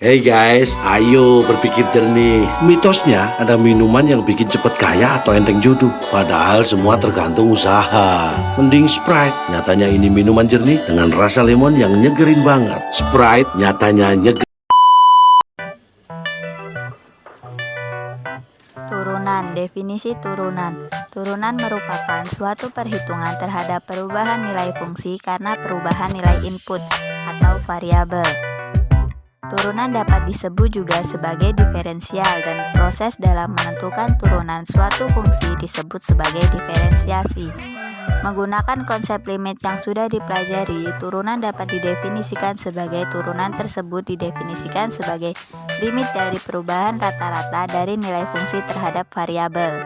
Hey guys, ayo berpikir jernih. Mitosnya ada minuman yang bikin cepet kaya atau enteng jodoh. Padahal semua tergantung usaha. Mending Sprite. Nyatanya ini minuman jernih dengan rasa lemon yang nyegerin banget. Sprite nyatanya nyeger. Turunan. Definisi turunan. Turunan merupakan suatu perhitungan terhadap perubahan nilai fungsi karena perubahan nilai input atau variabel. Turunan dapat disebut juga sebagai diferensial dan proses dalam menentukan turunan suatu fungsi disebut sebagai diferensiasi. Menggunakan konsep limit yang sudah dipelajari, turunan dapat didefinisikan sebagai turunan tersebut didefinisikan sebagai limit dari perubahan rata-rata dari nilai fungsi terhadap variabel.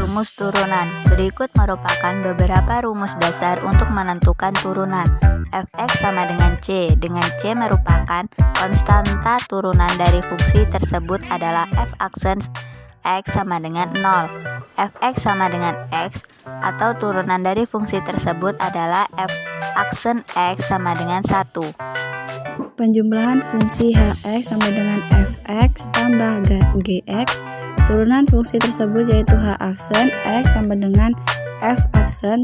Rumus turunan. Berikut merupakan beberapa rumus dasar untuk menentukan turunan. Fx sama dengan C, dengan C merupakan konstanta turunan dari fungsi tersebut adalah f aksen x sama dengan 0. Fx sama dengan x atau turunan dari fungsi tersebut adalah f aksen x sama dengan 1. Penjumlahan fungsi hx sama dengan fx tambah gx. Turunan fungsi tersebut yaitu h aksen x sama dengan f aksen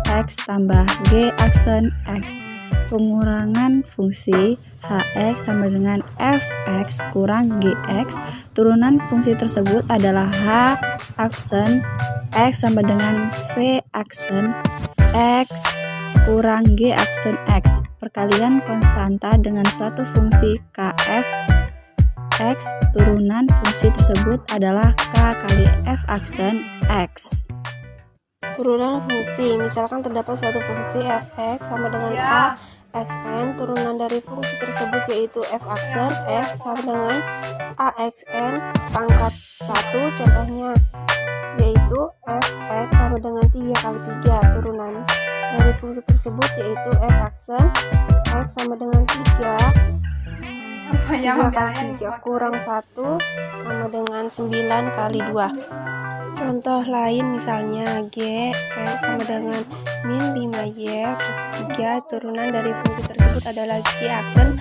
x tambah g aksen x. Pengurangan fungsi hx sama dengan fx kurang gx. Turunan fungsi tersebut adalah h aksen x sama dengan v aksen x kurang g aksen x. Perkalian konstanta dengan suatu fungsi kf x. Turunan fungsi tersebut adalah k kali f aksen x. Turunan fungsi, misalkan terdapat suatu fungsi fx sama dengan a xn, turunan dari fungsi tersebut yaitu f aksen x sama dengan a xn pangkat 1, contohnya yaitu fx sama dengan 3 kali 3. Turunan dari fungsi tersebut yaitu f aksen x sama dengan 3 kali 3 kurang 1 sama dengan 9 kali 2. Contoh lain misalnya G sama dengan min 5Y 3. Turunan dari fungsi tersebut adalah G aksen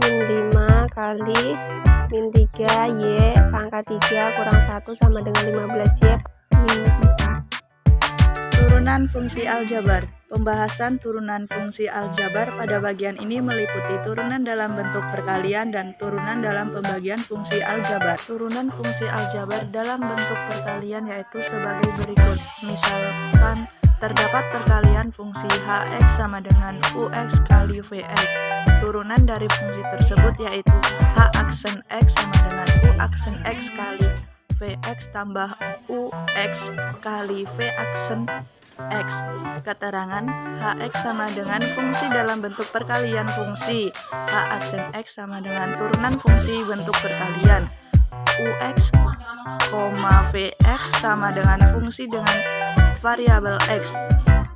min 5 kali min 3Y pangkat 3 kurang 1 sama dengan 15Y min 4. Turunan fungsi aljabar. Pembahasan turunan fungsi aljabar pada bagian ini meliputi turunan dalam bentuk perkalian dan turunan dalam pembagian fungsi aljabar. Turunan fungsi aljabar dalam bentuk perkalian yaitu sebagai berikut. Misalkan terdapat perkalian fungsi hx sama dengan ux kali vx. Turunan dari fungsi tersebut yaitu h aksen x sama dengan u aksen x kali vx tambah ux kali v aksen x. Keterangan hx sama dengan fungsi dalam bentuk perkalian fungsi h aksen x sama dengan turunan fungsi bentuk perkalian ux, vx sama dengan fungsi dengan variabel x.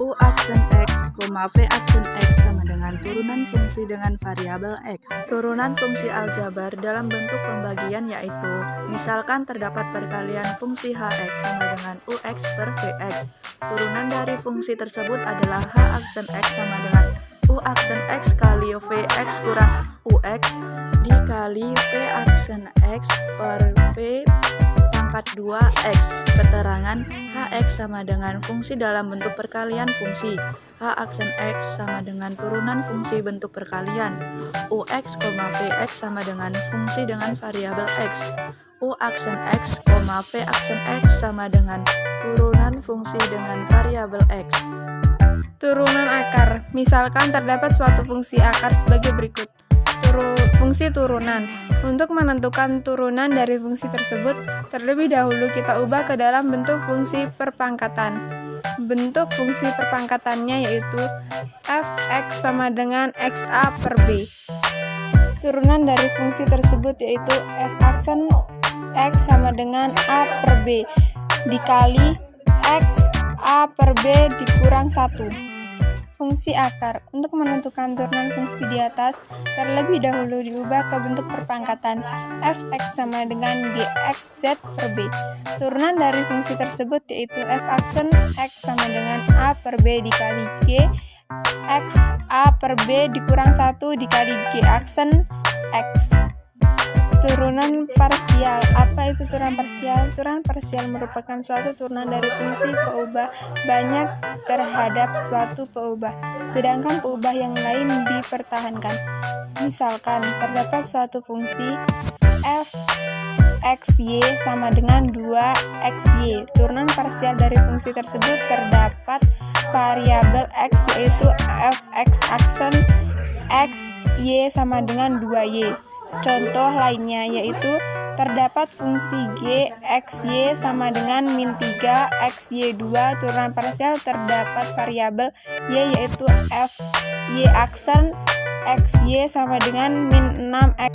U aksen x, v aksen x sama dengan turunan fungsi dengan variabel x. Turunan fungsi aljabar dalam bentuk pembagian yaitu misalkan terdapat perkalian fungsi hx sama dengan ux per vx. Turunan dari fungsi tersebut adalah h aksen x sama dengan u aksen x kali vx kurang ux dikali v aksen x per v pangkat 2x. Keterangan hx sama dengan fungsi dalam bentuk perkalian fungsi h aksen x sama dengan turunan fungsi bentuk perkalian ux, vx sama dengan fungsi dengan variabel x. U aksen x, v aksen x sama dengan turunan fungsi dengan variabel x. Turunan akar. Misalkan terdapat suatu fungsi akar sebagai berikut. Fungsi turunan. Untuk menentukan turunan dari fungsi tersebut, terlebih dahulu kita ubah ke dalam bentuk fungsi perpangkatan. Bentuk fungsi perpangkatannya yaitu fx sama dengan xa per b. Turunan dari fungsi tersebut yaitu f aksen x sama dengan a per b dikali x A per B dikurang 1. Fungsi akar. Untuk menentukan turunan fungsi di atas, terlebih dahulu diubah ke bentuk perpangkatan. Fx sama dengan Gx Z per B. Turunan dari fungsi tersebut yaitu f aksen x sama dengan A per B dikali G x A per B dikurang 1 dikali G aksen x. Turunan parsial. Apa itu turunan parsial? Turunan parsial merupakan suatu turunan dari fungsi peubah banyak terhadap suatu peubah, sedangkan peubah yang lain dipertahankan. Misalkan, terdapat suatu fungsi f xy sama dengan 2xy. Turunan parsial dari fungsi tersebut terdapat variabel x yaitu fx aksen x, y sama dengan 2y. Contoh lainnya yaitu terdapat fungsi g xy sama dengan min 3 xy2. Turunan parsial terdapat variabel y yaitu f y aksen xy sama dengan min 6 x.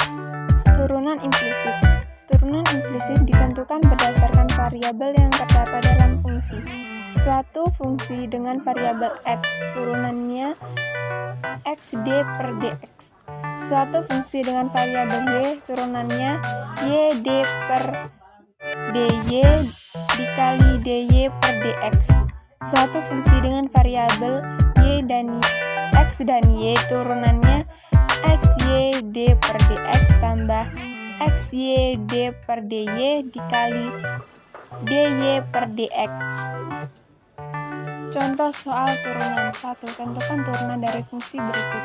Turunan implisit. Turunan implisit ditentukan berdasarkan variabel yang terdapat dalam fungsi. Suatu fungsi dengan variabel x turunannya xd per dx. Suatu fungsi dengan variabel y turunannya yd per dy dikali dy per dx. Suatu fungsi dengan variabel y dan x dan y turunannya xyd per dx tambah xyd per dy dikali dy per dx. Contoh soal turunan. 1. Tentukan turunan dari fungsi berikut.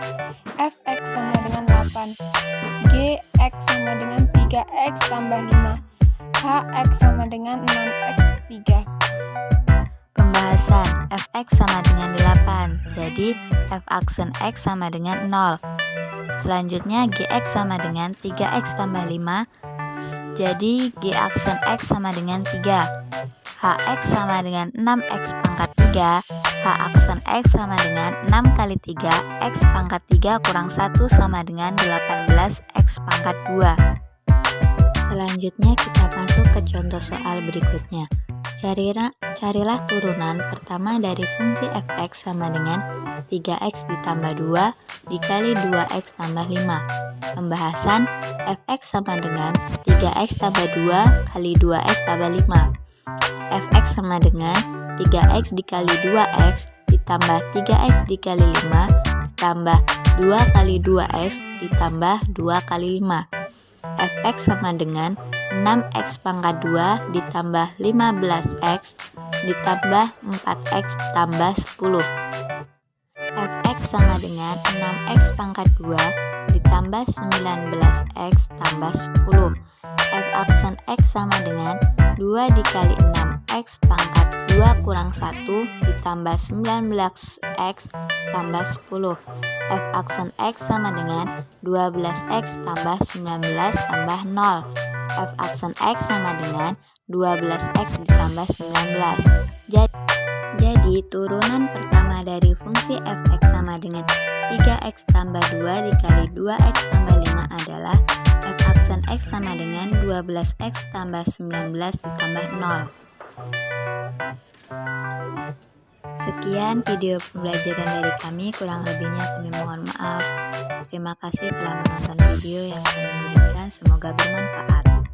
Fx sama dengan 8, Gx sama dengan 3x tambah 5, Hx sama dengan 6x3. Pembahasan. Fx sama dengan 8, jadi f aksen x sama dengan 0. Selanjutnya Gx sama dengan 3x tambah 5, jadi G aksen x sama dengan 3. Hx sama dengan 6x pangkat 3, H aksen x sama dengan 6 kali 3, x pangkat 3 kurang 1 sama dengan 18x pangkat 2. Selanjutnya kita masuk ke contoh soal berikutnya. Carilah turunan pertama dari fungsi fx sama dengan 3x ditambah 2 dikali 2x tambah 5. Pembahasan. Fx sama dengan 3x tambah 2 kali 2x tambah 5. Fx sama dengan 3x dikali 2x ditambah 3x dikali 5 ditambah 2 kali 2x ditambah 2 kali 5. Fx sama dengan 6x pangkat 2 ditambah 15x ditambah 4x tambah 10. Fx sama dengan 6x pangkat 2 ditambah 19x tambah 10. F aksen x sama dengan 2 dikali 6x pangkat 2 kurang 1 ditambah 19x tambah 10. F aksen x sama dengan 12x tambah 19 tambah 0. F aksen x sama dengan 12x ditambah 19. Jadi turunan pertama dari fungsi fx sama dengan 3x tambah 2 dikali 2x tambah 5 adalah f aksen x sama dengan 12x tambah 19 ditambah 0. Sekian video pembelajaran dari kami, kurang lebihnya kami mohon maaf. Terima kasih telah menonton video yang kami berikan, semoga bermanfaat.